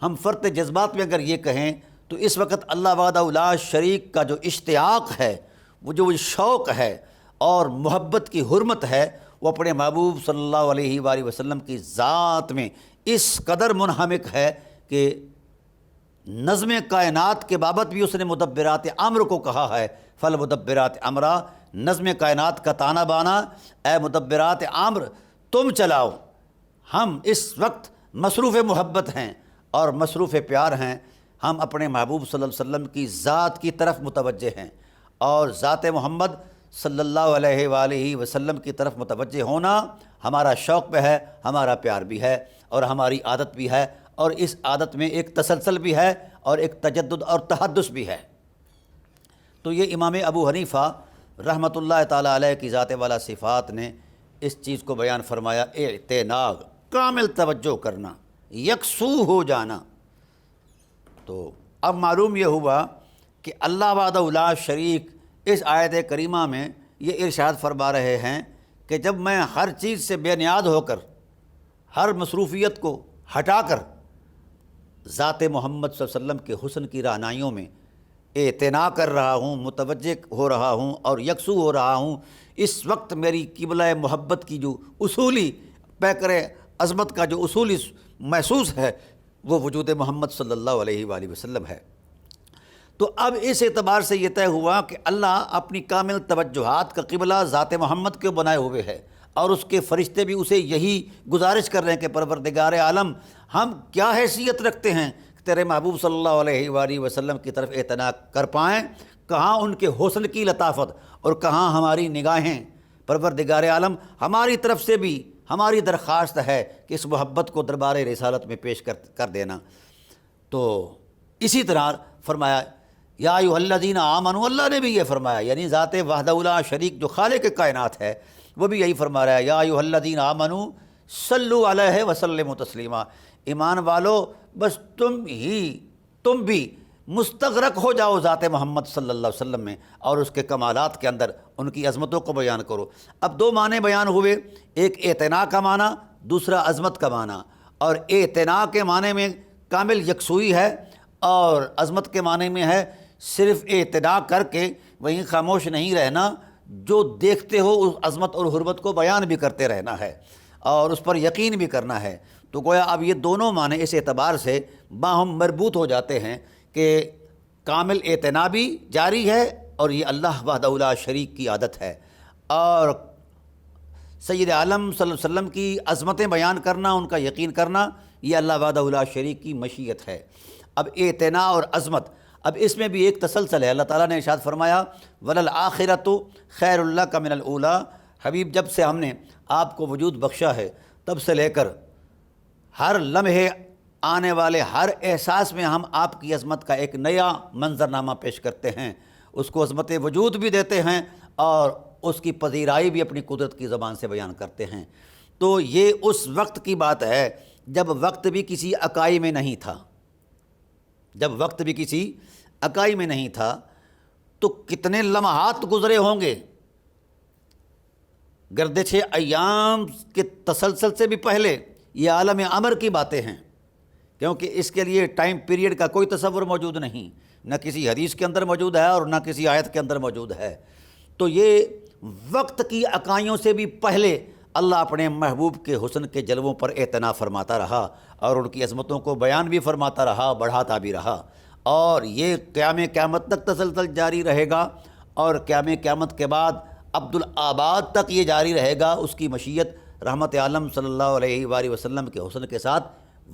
ہم فرط جذبات میں اگر یہ کہیں تو اس وقت اللہ وحدہ لا شریک کا جو اشتیاق ہے، وہ جو شوق ہے اور محبت کی حرمت ہے، وہ اپنے محبوب صلی اللہ علیہ وآلہ وسلم کی ذات میں اس قدر منہمک ہے کہ نظم کائنات کے بابت بھی اس نے مدبرات امر کو کہا ہے، فالمدبرات امرا، نظم کائنات کا تانا بانا، اے مدبرات امر تم چلاؤ۔ ہم اس وقت مصروف محبت ہیں اور مصروف پیار ہیں، ہم اپنے محبوب صلی اللہ علیہ وسلم کی ذات کی طرف متوجہ ہیں اور ذات محمد صلی اللہ علیہ وآلہ وسلم کی طرف متوجہ ہونا ہمارا شوق بھی ہے، ہمارا پیار بھی ہے اور ہماری عادت بھی ہے، اور اس عادت میں ایک تسلسل بھی ہے اور ایک تجدد اور تحدث بھی ہے۔ تو یہ امام ابو حنیفہ رحمۃ اللہ تعالیٰ علیہ کی ذات والا صفات نے اس چیز کو بیان فرمایا، اعتناء، کامل توجہ کرنا، یکسو ہو جانا۔ تو اب معلوم یہ ہوا کہ اللہ وحدہ لا شریک اس آیت کریمہ میں یہ ارشاد فرما رہے ہیں کہ جب میں ہر چیز سے بے نیاز ہو کر، ہر مصروفیت کو ہٹا کر ذات محمد صلی اللہ علیہ وسلم کے حسن کی رہنائیوں میں اعتناء کر رہا ہوں، متوجہ ہو رہا ہوں اور یکسو ہو رہا ہوں، اس وقت میری قبلہ محبت کی جو اصولی پیکر عظمت کا جو اصولی محسوس ہے وہ وجود محمد صلی اللہ علیہ وآلہ وسلم ہے۔ تو اب اس اعتبار سے یہ طے ہوا کہ اللہ اپنی کامل توجہات کا قبلہ ذات محمد کے بنائے ہوئے ہے اور اس کے فرشتے بھی اسے یہی گزارش کر رہے ہیں کہ پروردگار عالم، ہم کیا حیثیت رکھتے ہیں کہ تیرے محبوب صلی اللہ علیہ وآلہ وسلم کی طرف اعتناء کر پائیں، کہاں ان کے حسن کی لطافت اور کہاں ہماری نگاہیں۔ پروردگار عالم ہماری طرف سے بھی ہماری درخواست ہے کہ اس محبت کو دربار رسالت میں پیش کر دینا۔ تو اسی طرح فرمایا یا ایھا الذین آمنوا، اللہ نے بھی یہ فرمایا، یعنی ذات وحدہ لا شریک جو خالق کائنات ہے وہ بھی یہی فرما رہا ہے، یا ایھا الذین آمنوا صلوا علیہ وسلموا تسلیما، ایمان والو بس تم بھی مستغرق ہو جاؤ ذات محمد صلی اللہ علیہ وسلم میں اور اس کے کمالات کے اندر ان کی عظمتوں کو بیان کرو۔ اب دو معنی بیان ہوئے، ایک اعتناء کا معنی، دوسرا عظمت کا معنی۔ اور اعتناء کے معنی میں کامل یکسوئی ہے، اور عظمت کے معنی میں ہے صرف اعتناء کر کے وہیں خاموش نہیں رہنا، جو دیکھتے ہو اس عظمت اور حرمت کو بیان بھی کرتے رہنا ہے اور اس پر یقین بھی کرنا ہے۔ تو گویا اب یہ دونوں معنی اس اعتبار سے باہم مربوط ہو جاتے ہیں کہ کامل اعتناء بھی جاری ہے، اور یہ اللہ وحدہ لا شریک کی عادت ہے، اور سید عالم صلی اللہ علیہ وسلم کی عظمتیں بیان کرنا، ان کا یقین کرنا، یہ اللہ وحدہ لا شریک کی مشیت ہے۔ اب اعتناء اور عظمت، اب اس میں بھی ایک تسلسل ہے۔ اللہ تعالیٰ نے ارشاد فرمایا وَلَلْآخِرَةُ خَيْرٌ لَكَ مِنَ الْأُولَىٰ، حبیب جب سے ہم نے آپ کو وجود بخشا ہے تب سے لے کر ہر لمحے آنے والے ہر احساس میں ہم آپ کی عظمت کا ایک نیا منظرنامہ پیش کرتے ہیں، اس کو عظمت وجود بھی دیتے ہیں اور اس کی پذیرائی بھی اپنی قدرت کی زبان سے بیان کرتے ہیں۔ تو یہ اس وقت کی بات ہے جب وقت بھی کسی اکائی میں نہیں تھا، جب وقت بھی کسی اکائی میں نہیں تھا، تو کتنے لمحات گزرے ہوں گے، گردش ایام کے تسلسل سے بھی پہلے یہ عالم امر کی باتیں ہیں، کیونکہ اس کے لیے ٹائم پیریڈ کا کوئی تصور موجود نہیں، نہ کسی حدیث کے اندر موجود ہے اور نہ کسی آیت کے اندر موجود ہے۔ تو یہ وقت کی اکائیوں سے بھی پہلے اللہ اپنے محبوب کے حسن کے جلووں پر اعتناء فرماتا رہا اور ان کی عظمتوں کو بیان بھی فرماتا رہا، بڑھاتا بھی رہا، اور یہ قیام قیامت تک تسلسل جاری رہے گا، اور قیام قیامت کے بعد عبدالآباد تک یہ جاری رہے گا۔ اس کی مشیت رحمت عالم صلی اللہ علیہ وآلہ وسلم کے حسن کے ساتھ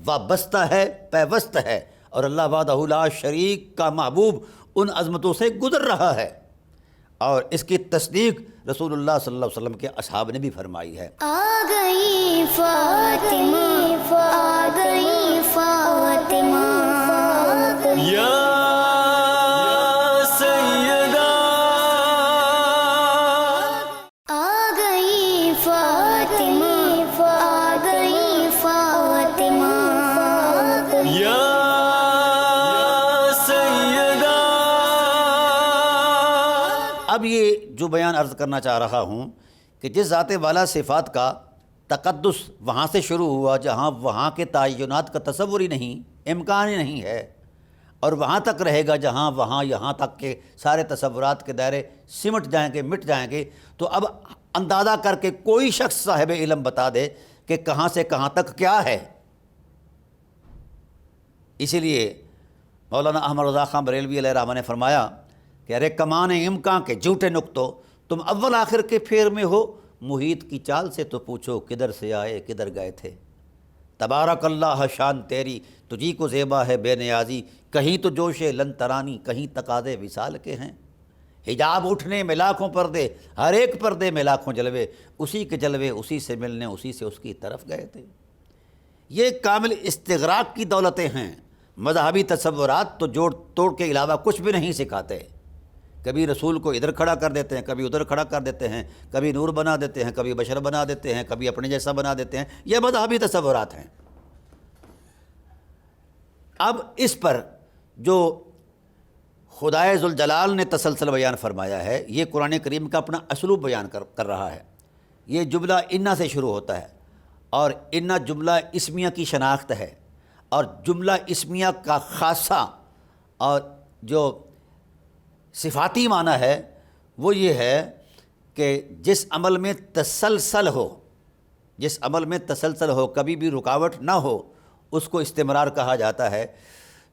وابستہ ہے، پیوست ہے، اور اللہ وحدہ لا شریک کا محبوب ان عظمتوں سے گزر رہا ہے، اور اس کی تصدیق رسول اللہ صلی اللہ علیہ وسلم کے اصحاب نے بھی فرمائی ہے۔ آ گئی فاطمہ، آ گئی فاطمہ، یا سیدہ، آ گئی فاطمہ، آ گئی فاطمہ، یا سیدہ۔ اب یہ جو بیان عرض کرنا چاہ رہا ہوں کہ جس ذات والا صفات کا تقدس وہاں سے شروع ہوا جہاں وہاں کے تعینات کا تصور ہی نہیں، امکان ہی نہیں ہے، اور وہاں تک رہے گا جہاں وہاں یہاں تک کہ سارے تصورات کے دائرے سمٹ جائیں گے، مٹ جائیں گے۔ تو اب اندازہ کر کے کوئی شخص صاحب علم بتا دے کہ کہاں سے کہاں تک کیا ہے۔ اسی لیے مولانا احمد رضا خان بریلوی علیہ الرحمہ نے فرمایا کہ ارے کمان امکان کے جھوٹے نقطوں، تم اول آخر کے پھیر میں ہو، محیط کی چال سے تو پوچھو کدھر سے آئے کدھر گئے تھے۔ تبارک اللہ شان تیری، تجھی کو زیبا ہے بے نیازی، کہیں تو جوش لن ترانی، کہیں تقاضے وصال کے ہیں۔ حجاب اٹھنے میں لاکھوں پردے، ہر ایک پردے میں لاکھوں جلوے، اسی کے جلوے اسی سے ملنے اسی سے اس کی طرف گئے تھے۔ یہ کامل استغراق کی دولتیں ہیں۔ مذہبی تصورات تو جوڑ توڑ کے علاوہ کچھ بھی نہیں سکھاتے، کبھی رسول کو ادھر کھڑا کر دیتے ہیں، کبھی ادھر کھڑا کر دیتے ہیں، کبھی نور بنا دیتے ہیں، کبھی بشر بنا دیتے ہیں، کبھی اپنے جیسا بنا دیتے ہیں۔ یہ مذہبی تصورات ہیں۔ اب اس پر جو خدائے ذوالجلال نے تسلسل بیان فرمایا ہے، یہ قرآن کریم کا اپنا اسلوب بیان کر رہا ہے۔ یہ جملہ انا سے شروع ہوتا ہے، اور انا جملہ اسمیہ کی شناخت ہے، اور جملہ اسمیہ کا خاصہ اور جو صفاتی معنی ہے وہ یہ ہے کہ جس عمل میں تسلسل ہو، جس عمل میں تسلسل ہو، کبھی بھی رکاوٹ نہ ہو، اس کو استمرار کہا جاتا ہے۔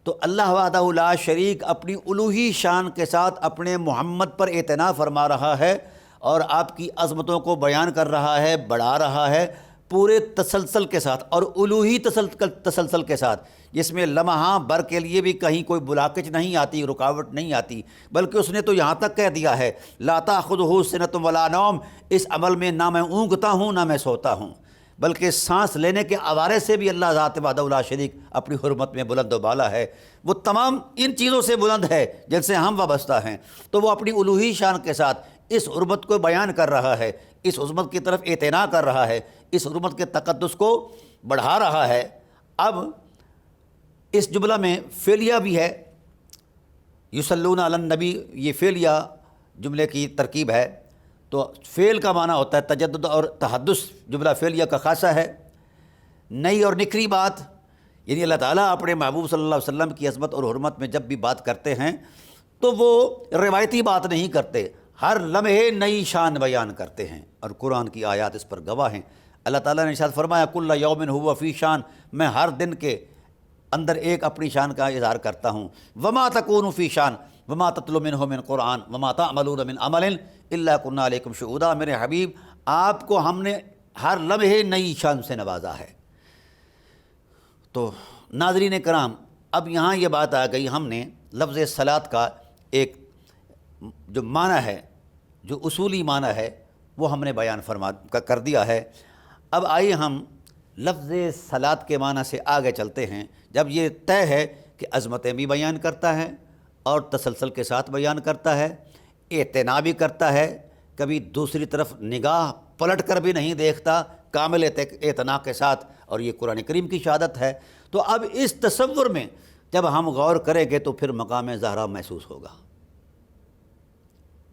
تو اللہ وحدہ لا شریک اپنی الوہی شان کے ساتھ اپنے محمد پر اعتناء فرما رہا ہے اور آپ کی عظمتوں کو بیان کر رہا ہے، بڑھا رہا ہے پورے تسلسل کے ساتھ، اور الوہی تسلسل کے ساتھ، جس میں لمحہ بر کے لیے بھی کہیں کوئی بلاکچ نہیں آتی، رکاوٹ نہیں آتی، بلکہ اس نے تو یہاں تک کہہ دیا ہے لا تأخذہ سنۃ ولا نوم، اس عمل میں نہ میں اونگتا ہوں نہ میں سوتا ہوں۔ بلکہ سانس لینے کے آوارے سے بھی اللہ ذات وحدہ لا شریک اپنی حرمت میں بلند و بالا ہے، وہ تمام ان چیزوں سے بلند ہے جن سے ہم وابستہ ہیں، تو وہ اپنی الوہی شان کے ساتھ اس حرمت کو بیان کر رہا ہے، اس عظمت کی طرف اعتنا کر رہا ہے، اس حرمت کے تقدس کو بڑھا رہا ہے۔ اب اس جملہ میں فعلیہ بھی ہے، یصلون علی النبی، یہ فعلیہ جملے کی ترکیب ہے، تو فعل کا معنی ہوتا ہے تجدد اور تحدث، جملہ فعلیہ کا خاصہ ہے۔ نئی اور نکھری بات، یعنی اللہ تعالیٰ اپنے محبوب صلی اللہ علیہ وسلم کی عظمت اور حرمت میں جب بھی بات کرتے ہیں تو وہ روایتی بات نہیں کرتے، ہر لمحے نئی شان بیان کرتے ہیں، اور قرآن کی آیات اس پر گواہ ہیں۔ اللہ تعالیٰ نے ارشاد فرمایا کل یوم ہوا فی شان، میں ہر دن کے اندر ایک اپنی شان کا اظہار کرتا ہوں۔ وما تکون فی شان وما تتلو منہ من قرآن وما تعملون من عمل الا کنا علیکم شہودا، میرے حبیب آپ کو ہم نے ہر لمحے نئی شان سے نوازا ہے۔ تو ناظرین کرام، اب یہاں یہ بات آ گئی، ہم نے لفظ صلاۃ کا ایک جو معنی ہے، جو اصولی معنی ہے، وہ ہم نے بیان کر دیا ہے۔ اب آئیے ہم لفظ صلاۃ کے معنی سے آگے چلتے ہیں۔ جب یہ طے ہے کہ عظمتیں بھی بیان کرتا ہے اور تسلسل کے ساتھ بیان کرتا ہے، اعتنا بھی کرتا ہے، کبھی دوسری طرف نگاہ پلٹ کر بھی نہیں دیکھتا، کامل اعتنا کے ساتھ، اور یہ قرآن کریم کی شہادت ہے، تو اب اس تصور میں جب ہم غور کریں گے تو پھر مقام زہرا محسوس ہوگا،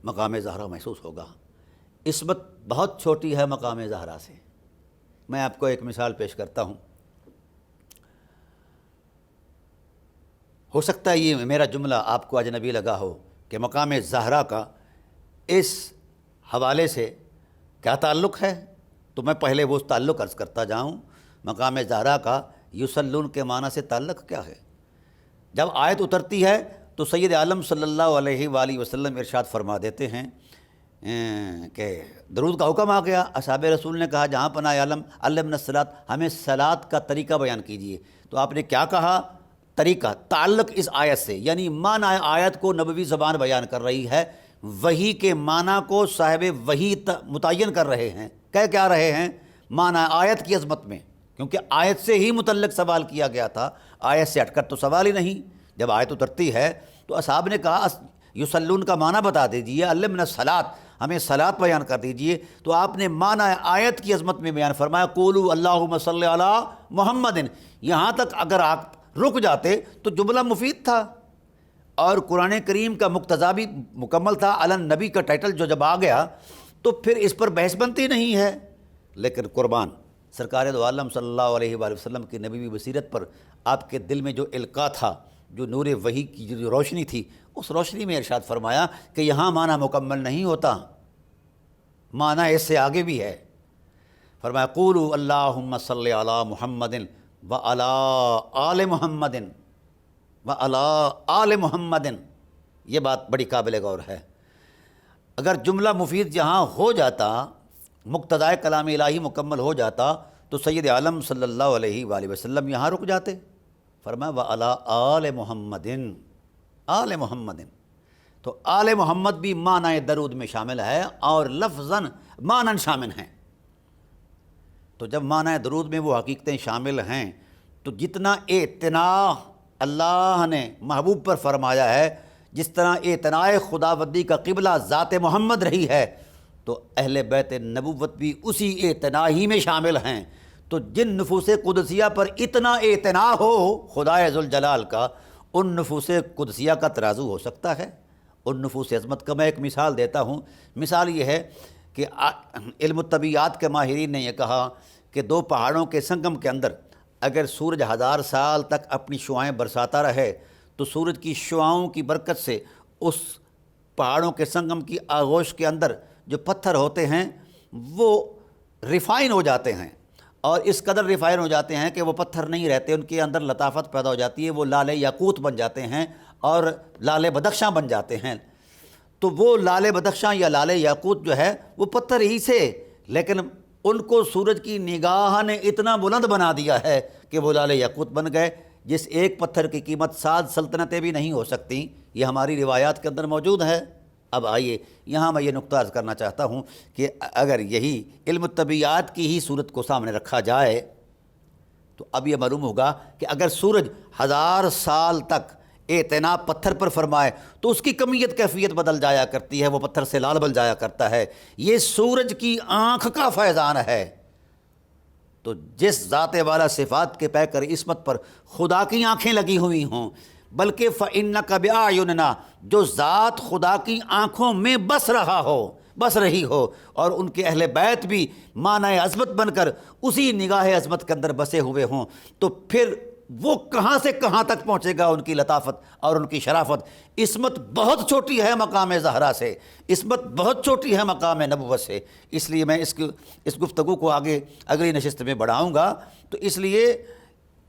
مقام زہرا محسوس ہوگا۔ عصمت بہت چھوٹی ہے مقام زہرا سے۔ میں آپ کو ایک مثال پیش کرتا ہوں۔ ہو سکتا ہے یہ میرا جملہ آپ کو اجنبی لگا ہو کہ مقام زہرا کا اس حوالے سے کیا تعلق ہے، تو میں پہلے وہ تعلق عرض کرتا جاؤں۔ مقام زہرا کا یصلون کے معنی سے تعلق کیا ہے؟ جب آیت اترتی ہے تو سید عالم صلی اللہ علیہ وآلہ وسلم ارشاد فرما دیتے ہیں کہ درود کا حکم آ گیا۔ اصحاب رسول نے کہا جہاں پناہ عالم علمنا الصلاۃ، ہمیں صلاۃ کا طریقہ بیان کیجیے۔ تو آپ نے کیا کہا؟ طریقہ، تعلق اس آیت سے، یعنی معنی آیت کو نبوی زبان بیان کر رہی ہے، وحی کے معنی کو صاحب وحی متعین کر رہے ہیں۔ کہہ کیا رہے ہیں؟ معنی آیت کی عظمت میں، کیونکہ آیت سے ہی متعلق سوال کیا گیا تھا، آیت سے ہٹ کر تو سوال ہی نہیں۔ جب آیت اترتی ہے تو اصحاب نے کہا یصلون کا معنی بتا دیجئے، علمنا الصلاۃ، ہمیں صلاۃ بیان کر دیجئے۔ تو آپ نے معنی آیت کی عظمت میں بیان فرمایا قولوا اللہم صلی علی محمد۔ یہاں تک اگر آپ رک جاتے تو جملہ مفید تھا، اور قرآن کریم کا مقتضا بھی مکمل تھا۔ علی النبی کا ٹائٹل جو جب آ گیا تو پھر اس پر بحث بنتی نہیں ہے۔ لیکن قربان سرکار دو عالم صلی اللہ علیہ وآلہ وسلم کی نبوی بصیرت پر آپ کے دل میں جو القاء تھا، جو نور وحی کی جو روشنی تھی، اس روشنی میں ارشاد فرمایا کہ یہاں معنی مکمل نہیں ہوتا، معنی اس سے آگے بھی ہے۔ فرمایا قولوا اللہم صلی علی محمد وعلی آل محمد وعلی آل محمد۔ یہ بات بڑی قابل غور ہے۔ اگر جملہ مفید جہاں ہو جاتا، مقتضائے کلام الہی مکمل ہو جاتا، تو سید عالم صلی اللہ علیہ وآلہ وسلم یہاں رک جاتے۔ فرمایا وعلی آل محمد، آل محمد۔ تو آل محمد بھی معنی درود میں شامل ہے اور لفظاً معنی شامل ہیں۔ تو جب معنی درود میں وہ حقیقتیں شامل ہیں تو جتنا اعتنا اللہ نے محبوب پر فرمایا ہے، جس طرح اعتناء خداوندی کا قبلہ ذات محمد رہی ہے، تو اہل بیت نبوت بھی اسی اعتناء ہی میں شامل ہیں۔ تو جن نفوس قدسیہ پر اتنا اعتناء ہو خدائے ذوالجلال کا، ان نفوس قدسیہ کا ترازو ہو سکتا ہے، ان نفوس عظمت کا۔ میں ایک مثال دیتا ہوں۔ مثال یہ ہے کہ علم الطبیعیات کے ماہرین نے یہ کہا کہ دو پہاڑوں کے سنگم کے اندر اگر سورج 1000 سال تک اپنی شعاعیں برساتا رہے تو سورج کی شعاؤں کی برکت سے اس پہاڑوں کے سنگم کی آغوش کے اندر جو پتھر ہوتے ہیں وہ ریفائن ہو جاتے ہیں، اور اس قدر ریفائن ہو جاتے ہیں کہ وہ پتھر نہیں رہتے، ان کے اندر لطافت پیدا ہو جاتی ہے، وہ لالے یاقوت بن جاتے ہیں اور لالے بدخشاں بن جاتے ہیں۔ تو وہ لالے بدخشاں یا لالے یاقوت جو ہے وہ پتھر ہی سے، لیکن ان کو سورج کی نگاہ نے اتنا بلند بنا دیا ہے کہ وہ لالے یاقوت بن گئے، جس ایک پتھر کی قیمت 7 سلطنتیں بھی نہیں ہو سکتی۔ یہ ہماری روایات کے اندر موجود ہے، اب آئیے یہاں میں یہ نقطہ عرض کرنا چاہتا ہوں کہ اگر یہی علم الطبیعیات کی ہی صورت کو سامنے رکھا جائے تو اب یہ معلوم ہوگا کہ اگر سورج 1000 سال تک اعتناء پتھر پر فرمائے تو اس کی کمیت کیفیت بدل جایا کرتی ہے، وہ پتھر سے لال بن جایا کرتا ہے۔ یہ سورج کی آنکھ کا فیضان ہے۔ تو جس ذات والا صفات کے پیکر عصمت پر خدا کی آنکھیں لگی ہوئی ہوں، بلکہ فَإِنَّكَ بِأَعْيُنِنَا، جو ذات خدا کی آنکھوں میں بس رہی ہو اور ان کے اہل بیت بھی معنی عظمت بن کر اسی نگاہ عظمت کے اندر بسے ہوئے ہوں، تو پھر وہ کہاں سے کہاں تک پہنچے گا ان کی لطافت اور ان کی شرافت۔ عصمت بہت چھوٹی ہے مقام زہرا سے، عصمت بہت چھوٹی ہے مقام نبوت سے۔ اس لیے میں اس گفتگو کو آگے اگلی نشست میں بڑھاؤں گا، تو اس لیے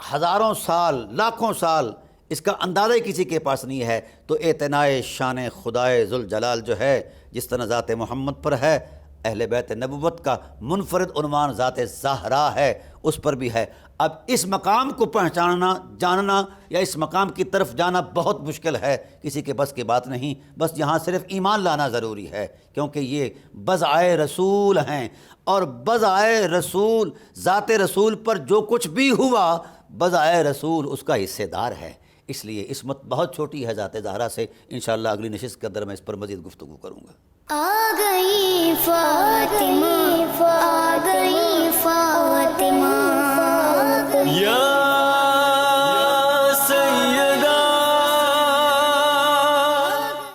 ہزاروں سال لاکھوں سال اس کا اندازہ ہی کسی کے پاس نہیں ہے۔ تو اعتناء شان خدائے ذوالجلال جو ہے، جس طرح ذات محمد پر ہے، اہل بیت نبوت کا منفرد عنوان ذات زہرا ہے، اس پر بھی ہے۔ اب اس مقام کو پہچاننا، جاننا یا اس مقام کی طرف جانا بہت مشکل ہے، کسی کے بس کی بات نہیں، بس یہاں صرف ایمان لانا ضروری ہے، کیونکہ یہ بضائے رسول ہیں، اور بضائے رسول، ذات رسول پر جو کچھ بھی ہوا بضائے رسول اس کا حصے دار ہے۔ اس لیے عصمت بہت چھوٹی ہے ذات زہرا سے۔ انشاءاللہ اگلی نشست کے اندر میں اس پر مزید گفتگو کروں گا۔ آ گئی فاطمہ، آ گئی